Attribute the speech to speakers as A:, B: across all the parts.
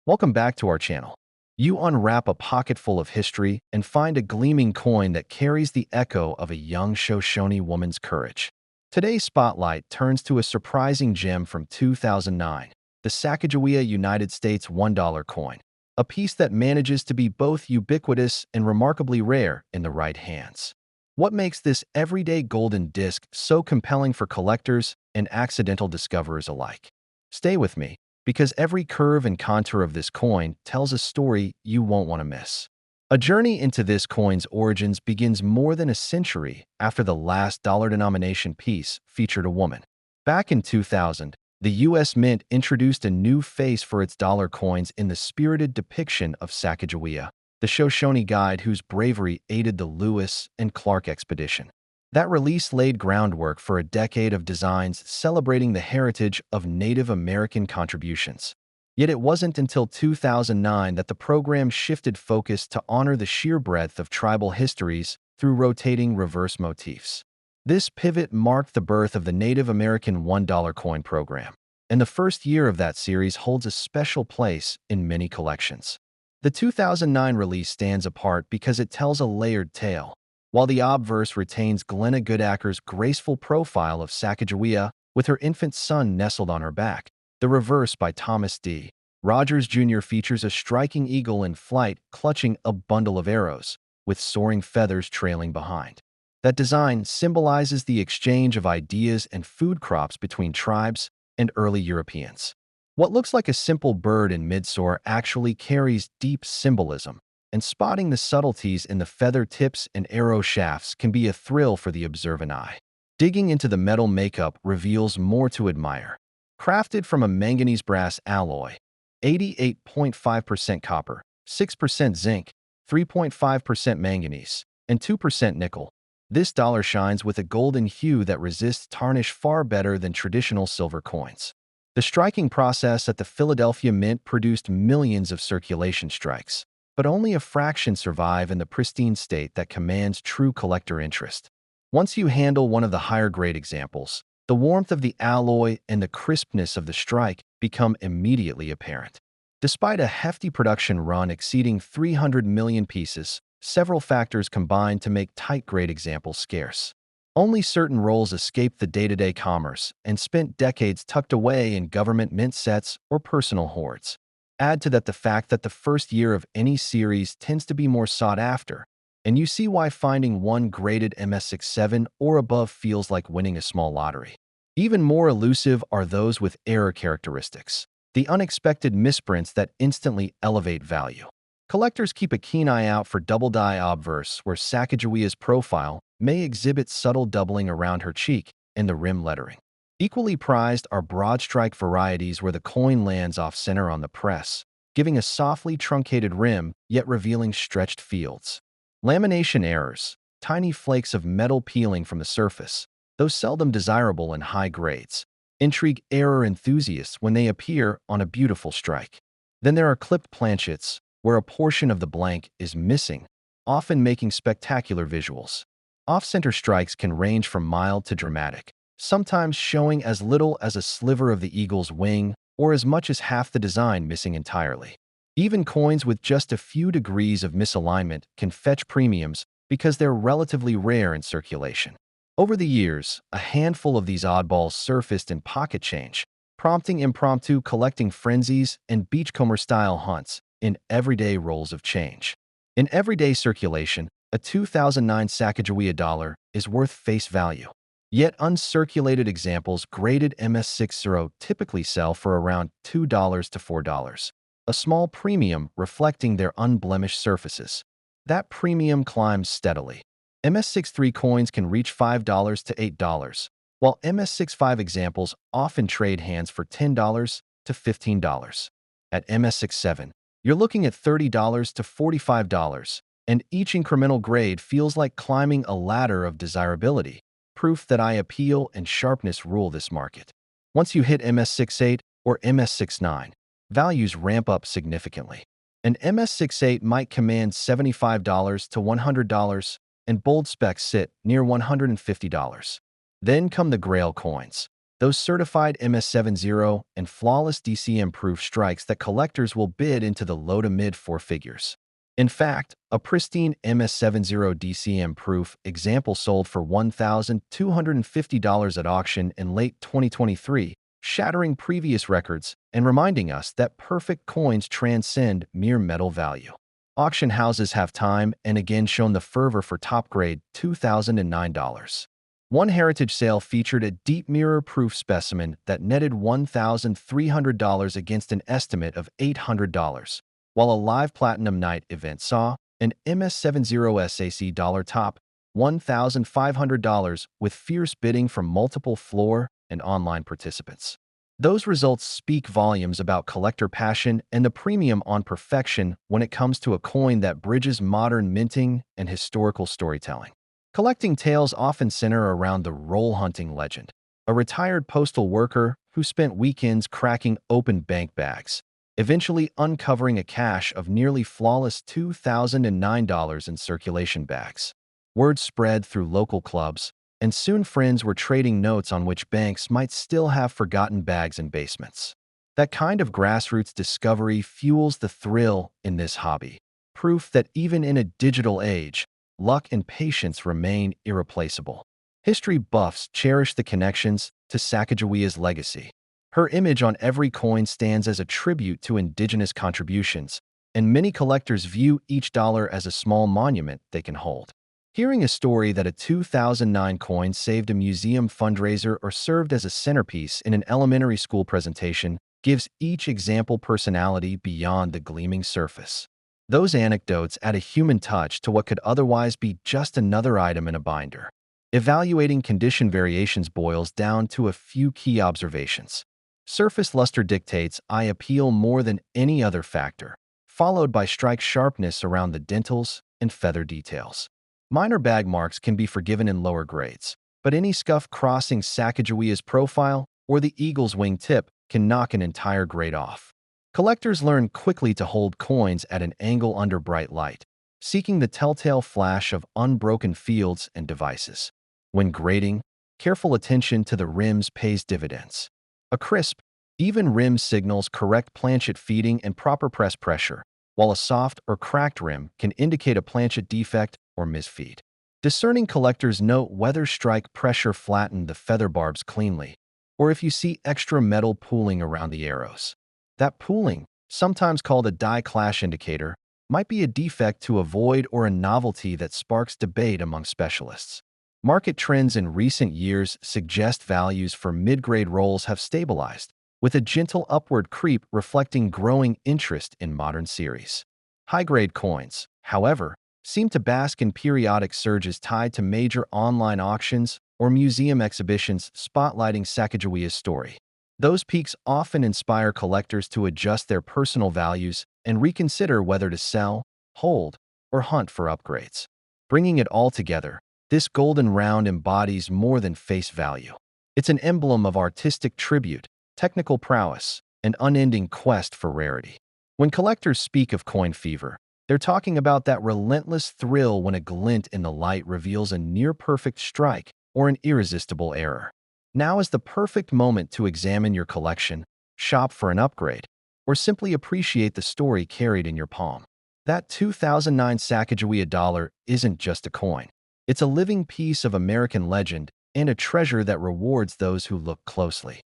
A: Welcome back to our channel. You unwrap a pocket full of history and find a gleaming coin that carries the echo of a young Shoshone woman's courage. Today's spotlight turns to a surprising gem from 2009, the Sacagawea United States $1 coin, a piece that manages to be both ubiquitous and remarkably rare in the right hands. What makes this everyday golden disc so compelling for collectors and accidental discoverers alike? Stay with me, because every curve and contour of this coin tells a story you won't want to miss. A journey into this coin's origins begins more than a century after the last dollar denomination piece featured a woman. Back in 2000, the U.S. Mint introduced a new face for its dollar coins in the spirited depiction of Sacagawea, the Shoshone guide whose bravery aided the Lewis and Clark expedition. That release laid groundwork for a decade of designs celebrating the heritage of Native American contributions. Yet it wasn't until 2009 that the program shifted focus to honor the sheer breadth of tribal histories through rotating reverse motifs. This pivot marked the birth of the Native American $1 coin program, and the first year of that series holds a special place in many collections. The 2009 release stands apart because it tells a layered tale. While the obverse retains Glenna Goodacre's graceful profile of Sacagawea with her infant son nestled on her back, the reverse by Thomas D. Rogers Jr. features a striking eagle in flight clutching a bundle of arrows, with soaring feathers trailing behind. That design symbolizes the exchange of ideas and food crops between tribes and early Europeans. What looks like a simple bird in midsoar actually carries deep symbolism, and spotting the subtleties in the feather tips and arrow shafts can be a thrill for the observant eye. Digging into the metal makeup reveals more to admire. Crafted from a manganese brass alloy, 88.5% copper, 6% zinc, 3.5% manganese, and 2% nickel, this dollar shines with a golden hue that resists tarnish far better than traditional silver coins. The striking process at the Philadelphia Mint produced millions of circulation strikes, but only a fraction survive in the pristine state that commands true collector interest. Once you handle one of the higher-grade examples, the warmth of the alloy and the crispness of the strike become immediately apparent. Despite a hefty production run exceeding 300 million pieces, several factors combine to make tight-grade examples scarce. Only certain rolls escape the day-to-day commerce and spent decades tucked away in government mint sets or personal hoards. Add to that the fact that the first year of any series tends to be more sought after, and you see why finding one graded MS67 or above feels like winning a small lottery. Even more elusive are those with error characteristics, the unexpected misprints that instantly elevate value. Collectors keep a keen eye out for double-die obverse where Sacagawea's profile may exhibit subtle doubling around her cheek and the rim lettering. Equally prized are broad-strike varieties where the coin lands off-center on the press, giving a softly truncated rim yet revealing stretched fields. Lamination errors, tiny flakes of metal peeling from the surface, though seldom desirable in high grades, intrigue error enthusiasts when they appear on a beautiful strike. Then there are clipped planchets, where a portion of the blank is missing, often making spectacular visuals. Off-center strikes can range from mild to dramatic, sometimes showing as little as a sliver of the eagle's wing or as much as half the design missing entirely. Even coins with just a few degrees of misalignment can fetch premiums because they're relatively rare in circulation. Over the years, a handful of these oddballs surfaced in pocket change, prompting impromptu collecting frenzies and beachcomber-style hunts in everyday rolls of change. In everyday circulation, a 2009 Sacagawea dollar is worth face value. Yet uncirculated examples graded MS60 typically sell for around $2 to $4, a small premium reflecting their unblemished surfaces. That premium climbs steadily. MS63 coins can reach $5 to $8, while MS65 examples often trade hands for $10 to $15. At MS67, you're looking at $30 to $45, and each incremental grade feels like climbing a ladder of desirability, proof that eye appeal and sharpness rule this market. Once you hit MS68 or MS69, values ramp up significantly. An MS68 might command $75 to $100, and bold specs sit near $150. Then come the Grail coins, those certified MS70 and flawless DCM-proof strikes that collectors will bid into the low to mid four figures. In fact, a pristine MS70 DCM-proof example sold for $1,250 at auction in late 2023, shattering previous records and reminding us that perfect coins transcend mere metal value. Auction houses have time and again shown the fervor for top-grade $2,009. One heritage sale featured a deep mirror-proof specimen that netted $1,300 against an estimate of $800, while a live Platinum Night event saw an MS70 SAC dollar top $1,500 with fierce bidding from multiple floor and online participants. Those results speak volumes about collector passion and the premium on perfection when it comes to a coin that bridges modern minting and historical storytelling. Collecting tales often center around the roll hunting legend, a retired postal worker who spent weekends cracking open bank bags, eventually uncovering a cache of nearly flawless $2,009 in circulation bags. Word spread through local clubs, and soon friends were trading notes on which banks might still have forgotten bags in basements. That kind of grassroots discovery fuels the thrill in this hobby, proof that even in a digital age, luck and patience remain irreplaceable. History buffs cherish the connections to Sacagawea's legacy. Her image on every coin stands as a tribute to indigenous contributions, and many collectors view each dollar as a small monument they can hold. Hearing a story that a 2009 coin saved a museum fundraiser or served as a centerpiece in an elementary school presentation gives each example personality beyond the gleaming surface. Those anecdotes add a human touch to what could otherwise be just another item in a binder. Evaluating condition variations boils down to a few key observations. Surface luster dictates eye appeal more than any other factor, followed by strike sharpness around the dentals and feather details. Minor bag marks can be forgiven in lower grades, but any scuff crossing Sacagawea's profile or the eagle's wing tip can knock an entire grade off. Collectors learn quickly to hold coins at an angle under bright light, seeking the telltale flash of unbroken fields and devices. When grading, careful attention to the rims pays dividends. A crisp, even rim signals correct planchet feeding and proper press pressure, while a soft or cracked rim can indicate a planchet defect or misfeed. Discerning collectors note whether strike pressure flattened the feather barbs cleanly, or if you see extra metal pooling around the arrows. That pooling, sometimes called a die clash indicator, might be a defect to avoid or a novelty that sparks debate among specialists. Market trends in recent years suggest values for mid-grade rolls have stabilized, with a gentle upward creep reflecting growing interest in modern series. High-grade coins, however, seem to bask in periodic surges tied to major online auctions or museum exhibitions spotlighting Sacagawea's story. Those peaks often inspire collectors to adjust their personal values and reconsider whether to sell, hold, or hunt for upgrades. Bringing it all together, this golden round embodies more than face value. It's an emblem of artistic tribute, technical prowess, and unending quest for rarity. When collectors speak of coin fever, they're talking about that relentless thrill when a glint in the light reveals a near-perfect strike or an irresistible error. Now is the perfect moment to examine your collection, shop for an upgrade, or simply appreciate the story carried in your palm. That 2009 Sacagawea dollar isn't just a coin. It's a living piece of American legend and a treasure that rewards those who look closely.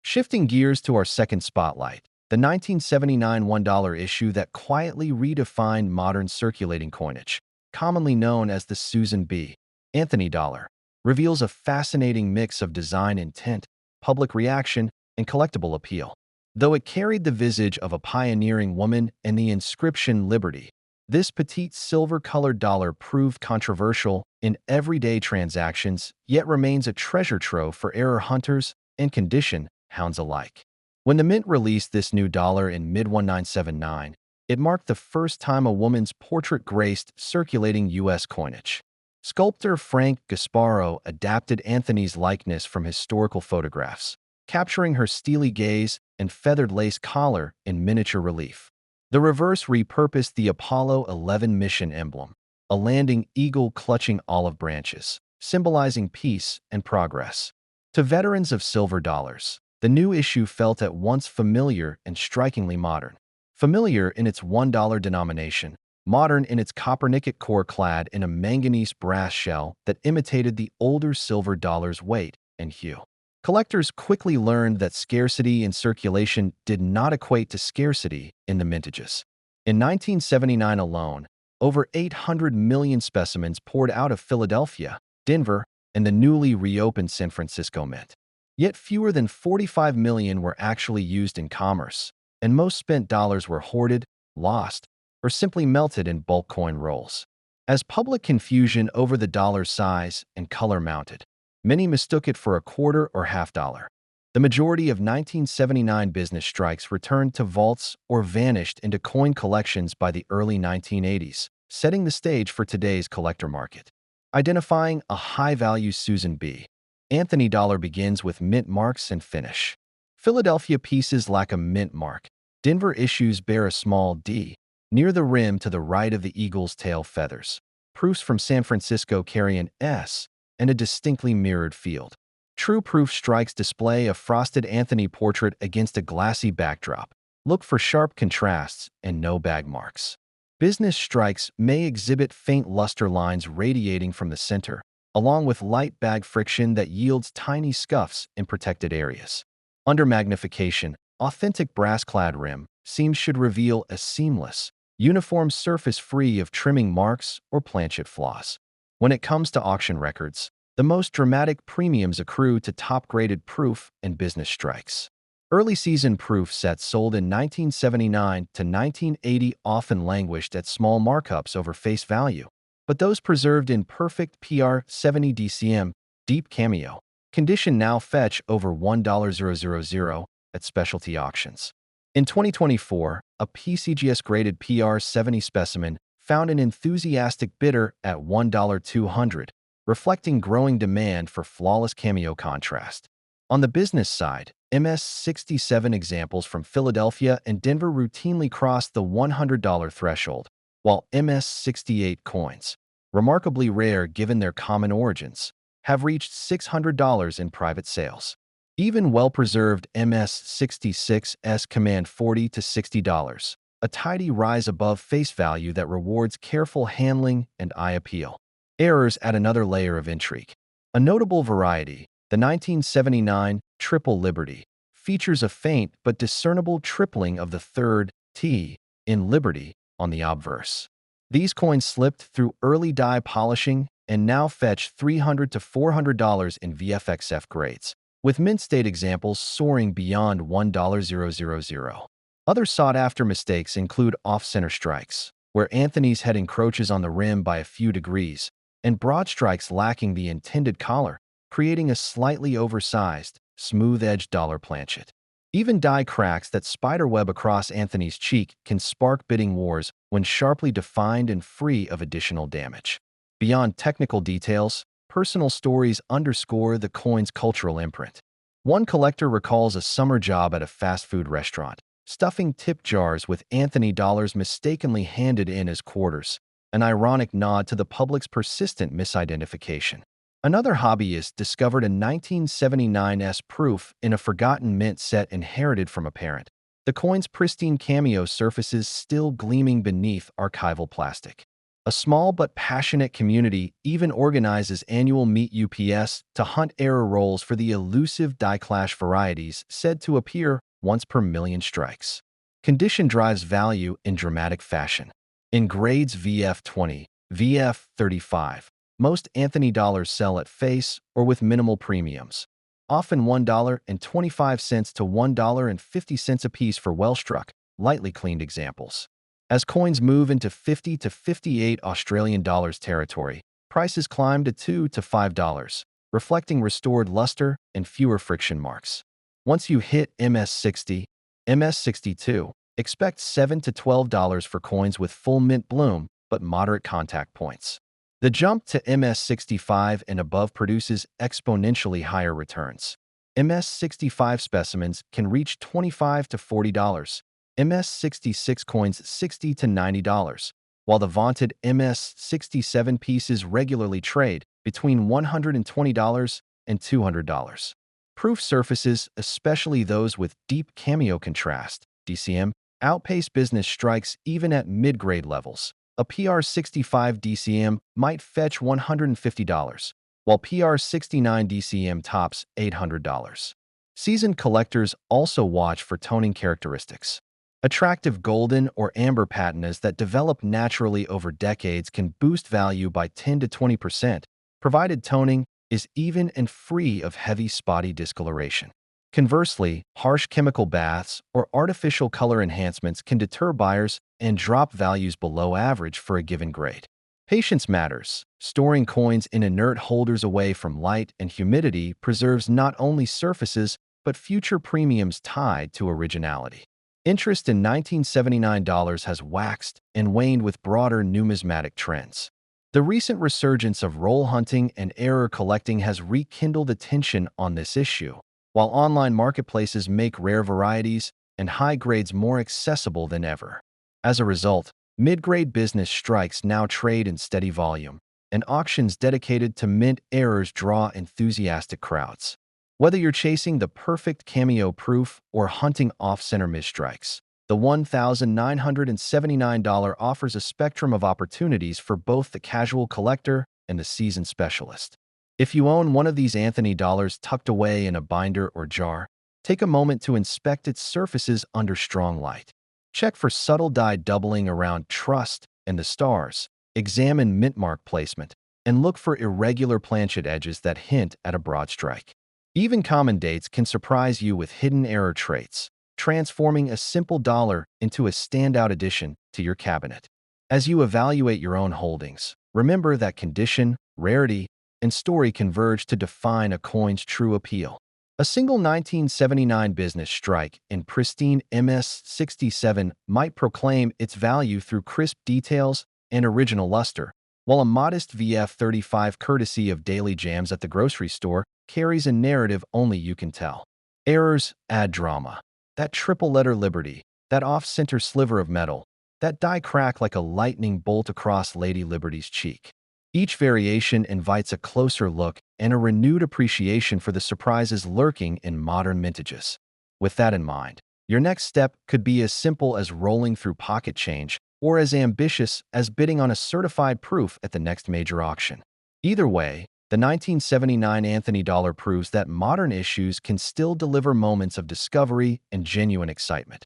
A: Shifting gears to our second spotlight, the 1979 $1 issue that quietly redefined modern circulating coinage, commonly known as the Susan B. Anthony dollar, reveals a fascinating mix of design intent, public reaction, and collectible appeal. Though it carried the visage of a pioneering woman and the inscription Liberty, this petite silver-colored dollar proved controversial in everyday transactions, yet remains a treasure trove for error hunters and condition hounds alike. When the Mint released this new dollar in mid-1979, it marked the first time a woman's portrait graced circulating U.S. coinage. Sculptor Frank Gasparo adapted Anthony's likeness from historical photographs, capturing her steely gaze and feathered lace collar in miniature relief. The reverse repurposed the Apollo 11 mission emblem, a landing eagle clutching olive branches, symbolizing peace and progress. To veterans of silver dollars, the new issue felt at once familiar and strikingly modern. Familiar in its $1 denomination, modern in its copper nickel core clad in a manganese brass shell that imitated the older silver dollar's weight and hue. Collectors quickly learned that scarcity in circulation did not equate to scarcity in the mintages. In 1979 alone, over 800 million specimens poured out of Philadelphia, Denver, and the newly reopened San Francisco Mint. Yet fewer than 45 million were actually used in commerce, and most spent dollars were hoarded, lost, or simply melted in bulk coin rolls. As public confusion over the dollar's size and color mounted, many mistook it for a quarter or half dollar. The majority of 1979 business strikes returned to vaults or vanished into coin collections by the early 1980s, setting the stage for today's collector market. Identifying a high-value Susan B. Anthony dollar begins with mint marks and finish. Philadelphia pieces lack a mint mark. Denver issues bear a small D near the rim to the right of the eagle's tail feathers. Proofs from San Francisco carry an S and a distinctly mirrored field. True proof strikes display a frosted Anthony portrait against a glassy backdrop. Look for sharp contrasts and no bag marks. Business strikes may exhibit faint luster lines radiating from the center, along with light bag friction that yields tiny scuffs in protected areas. Under magnification, authentic brass-clad rim seams should reveal a seamless, uniform surface free of trimming marks or planchet flaws. When it comes to auction records, the most dramatic premiums accrue to top-graded proof and business strikes. Early season proof sets sold in 1979 to 1980 often languished at small markups over face value, but those preserved in perfect PR 70 DCM, deep cameo, condition now fetch over $1,000 at specialty auctions. In 2024, a PCGS-graded PR 70 specimen found an enthusiastic bidder at $1,200, reflecting growing demand for flawless cameo contrast. On the business side, MS-67 examples from Philadelphia and Denver routinely crossed the $100 threshold, while MS-68 coins, remarkably rare given their common origins, have reached $600 in private sales. Even well-preserved MS-66s command $40 to $60, a tidy rise above face value that rewards careful handling and eye appeal. Errors add another layer of intrigue. A notable variety, the 1979 Triple Liberty, features a faint but discernible tripling of the third T in Liberty on the obverse. These coins slipped through early die polishing and now fetch $300 to $400 in VFXF grades, with mint state examples soaring beyond $1,000. Other sought-after mistakes include off-center strikes, where Anthony's head encroaches on the rim by a few degrees, and broad strikes lacking the intended collar, creating a slightly oversized, smooth-edged dollar planchet. Even die cracks that spiderweb across Anthony's cheek can spark bidding wars when sharply defined and free of additional damage. Beyond technical details, personal stories underscore the coin's cultural imprint. One collector recalls a summer job at a fast food restaurant, stuffing tip jars with Anthony dollars mistakenly handed in as quarters, an ironic nod to the public's persistent misidentification. Another hobbyist discovered a 1979 proof in a forgotten mint set inherited from a parent, the coin's pristine cameo surfaces still gleaming beneath archival plastic. A small but passionate community even organizes annual Meet UPS to hunt error rolls for the elusive die-clash varieties said to appear once per million strikes. Condition drives value in dramatic fashion. In grades VF20, VF35, most Anthony dollars sell at face or with minimal premiums, often $1.25 to $1.50 apiece for well-struck, lightly cleaned examples. As coins move into 50 to 58 Australian dollars territory, prices climb to $2 to $5, reflecting restored luster and fewer friction marks. Once you hit MS60, MS62, expect $7 to $12 for coins with full mint bloom but moderate contact points. The jump to MS65 and above produces exponentially higher returns. MS65 specimens can reach $25 to $40, MS66 coins $60 to $90, while the vaunted MS67 pieces regularly trade between $120 and $200. Proof surfaces, especially those with deep cameo contrast, DCM, outpace business strikes even at mid-grade levels. A PR65 DCM might fetch $150, while PR69 DCM tops $800. Seasoned collectors also watch for toning characteristics. Attractive golden or amber patinas that develop naturally over decades can boost value by 10 to 20%, provided toning is even and free of heavy spotty discoloration. Conversely, harsh chemical baths or artificial color enhancements can deter buyers and drop values below average for a given grade. Patience matters. Storing coins in inert holders away from light and humidity preserves not only surfaces but future premiums tied to originality. Interest in 1979 dollars has waxed and waned with broader numismatic trends. The recent resurgence of roll hunting and error collecting has rekindled attention on this issue, while online marketplaces make rare varieties and high grades more accessible than ever. As a result, mid-grade business strikes now trade in steady volume, and auctions dedicated to mint errors draw enthusiastic crowds. Whether you're chasing the perfect cameo proof or hunting off-center misstrikes, the $1,979 offers a spectrum of opportunities for both the casual collector and the seasoned specialist. If you own one of these Anthony dollars tucked away in a binder or jar, take a moment to inspect its surfaces under strong light. Check for subtle dye doubling around trust and the stars, examine mint mark placement, and look for irregular planchet edges that hint at a broad strike. Even common dates can surprise you with hidden error traits, transforming a simple dollar into a standout addition to your cabinet. As you evaluate your own holdings, remember that condition, rarity, and story converge to define a coin's true appeal. A single 1979 business strike in pristine MS-67 might proclaim its value through crisp details and original luster, while a modest VF-35 courtesy of daily jams at the grocery store carries a narrative only you can tell. Errors add drama. That triple-letter Liberty, that off-center sliver of metal, that die crack like a lightning bolt across Lady Liberty's cheek. Each variation invites a closer look and a renewed appreciation for the surprises lurking in modern mintages. With that in mind, your next step could be as simple as rolling through pocket change or as ambitious as bidding on a certified proof at the next major auction. Either way, the 1979 Anthony dollar proves that modern issues can still deliver moments of discovery and genuine excitement,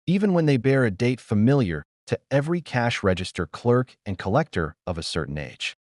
A: even when they bear a date familiar to every cash register clerk and collector of a certain age.